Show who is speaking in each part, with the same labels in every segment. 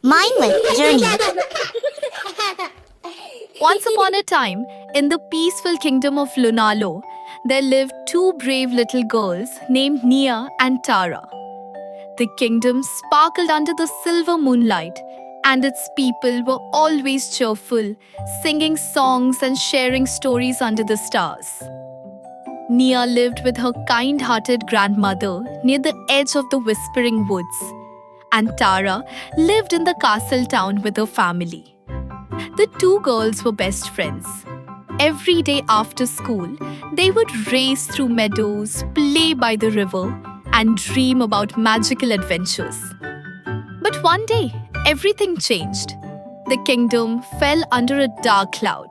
Speaker 1: Mindway Journey.
Speaker 2: Once upon a time, in the peaceful kingdom of Lunalo, there lived two brave little girls named Nia and Tara. The kingdom sparkled under the silver moonlight, and its people were always cheerful, singing songs and sharing stories under the stars. Nia lived with her kind hearted grandmother near the edge of the Whispering Woods, and Tara lived in the castle town with her family. The two girls were best friends. Every day after school, they would race through meadows, play by the river, and dream about magical adventures. But one day, everything changed. The kingdom fell under a dark cloud.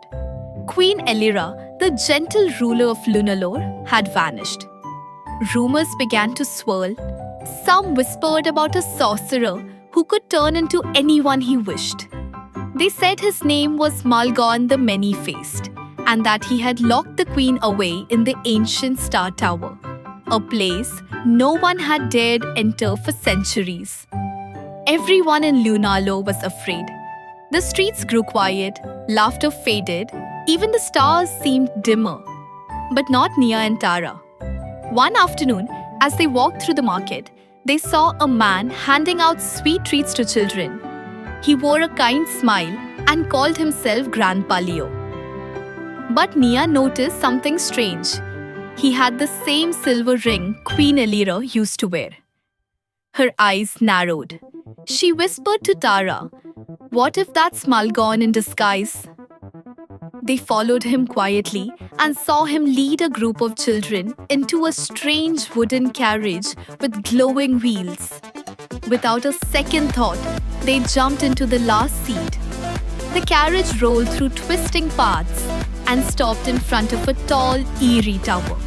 Speaker 2: Queen Elira, the gentle ruler of Lunalore, had vanished. Rumors began to swirl. Some whispered about a sorcerer who could turn into anyone he wished. They said his name was Malgon the Many-Faced, and that he had locked the queen away in the ancient Star Tower, a place no one had dared enter for centuries. Everyone in Lunalo was afraid. The streets grew quiet, laughter faded, even the stars seemed dimmer. But not Nia and Tara. One afternoon, as they walked through the market, they saw a man handing out sweet treats to children. He wore a kind smile and called himself Grandpa Leo. But Nia noticed something strange. He had the same silver ring Queen Elira used to wear. Her eyes narrowed. She whispered to Tara, "What if that's Malgon in disguise?" They followed him quietly and saw him lead a group of children into a strange wooden carriage with glowing wheels. Without a second thought, they jumped into the last seat. The carriage rolled through twisting paths and stopped in front of a tall, eerie tower.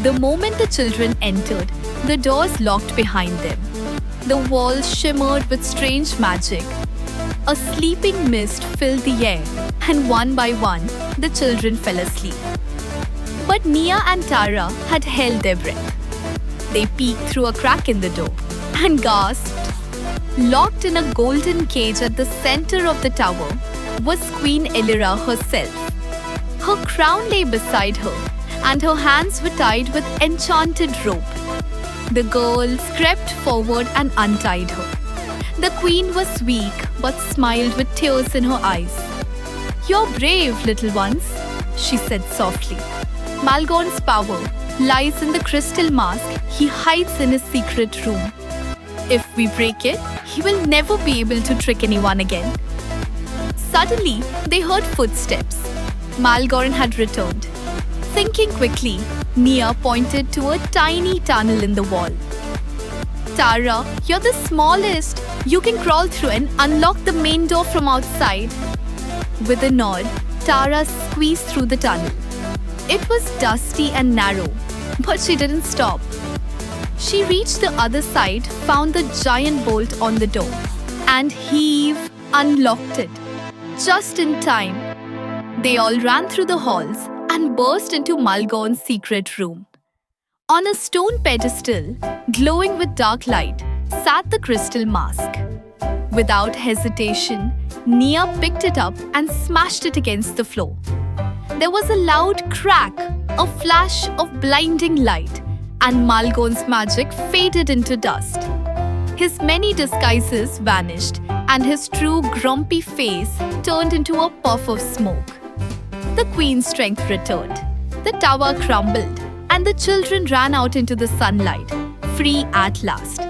Speaker 2: The moment the children entered, the doors locked behind them. The walls shimmered with strange magic. A sleeping mist filled the air, and one by one, the children fell asleep. But Nia and Tara had held their breath. They peeked through a crack in the door and gasped. Locked in a golden cage at the center of the tower was Queen Elira herself. Her crown lay beside her, and her hands were tied with enchanted rope. The girls crept forward and untied her. The queen was weak but smiled with tears in her eyes. "You're brave, little ones," she said softly. "Malgon's power lies in the crystal mask he hides in his secret room. If we break it, he will never be able to trick anyone again." Suddenly, they heard footsteps. Malgon had returned. Thinking quickly, Nia pointed to a tiny tunnel in the wall. "Tara, you're the smallest. You can crawl through and unlock the main door from outside." With a nod, Tara squeezed through the tunnel. It was dusty and narrow, but she didn't stop. She reached the other side, found the giant bolt on the door, and unlocked it. Just in time. They all ran through the halls and burst into Malgon's secret room. On a stone pedestal, glowing with dark light, sat the crystal mask. Without hesitation, Nia picked it up and smashed it against the floor. There was a loud crack, a flash of blinding light, and Malgon's magic faded into dust. His many disguises vanished, and his true grumpy face turned into a puff of smoke. The queen's strength returned. The tower crumbled, and the children ran out into the sunlight, free at last.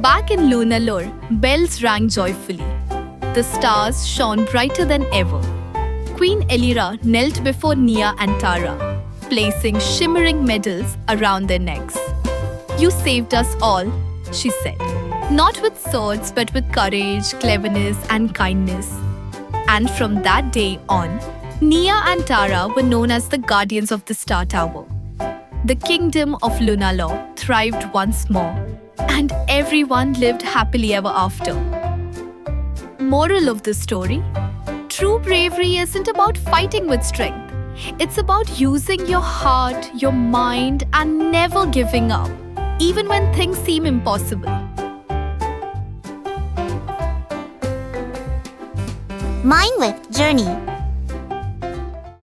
Speaker 2: Back in Lunalore, bells rang joyfully. The stars shone brighter than ever. Queen Elira knelt before Nia and Tara, placing shimmering medals around their necks. "You saved us all," she said. "Not with swords, but with courage, cleverness, and kindness." And from that day on, Nia and Tara were known as the guardians of the Star Tower. The kingdom of Lunalore thrived once more, and everyone lived happily ever after. Moral of the story: true bravery isn't about fighting with strength. It's about using your heart, your mind, and never giving up, even when things seem impossible.
Speaker 1: Minelift Journey.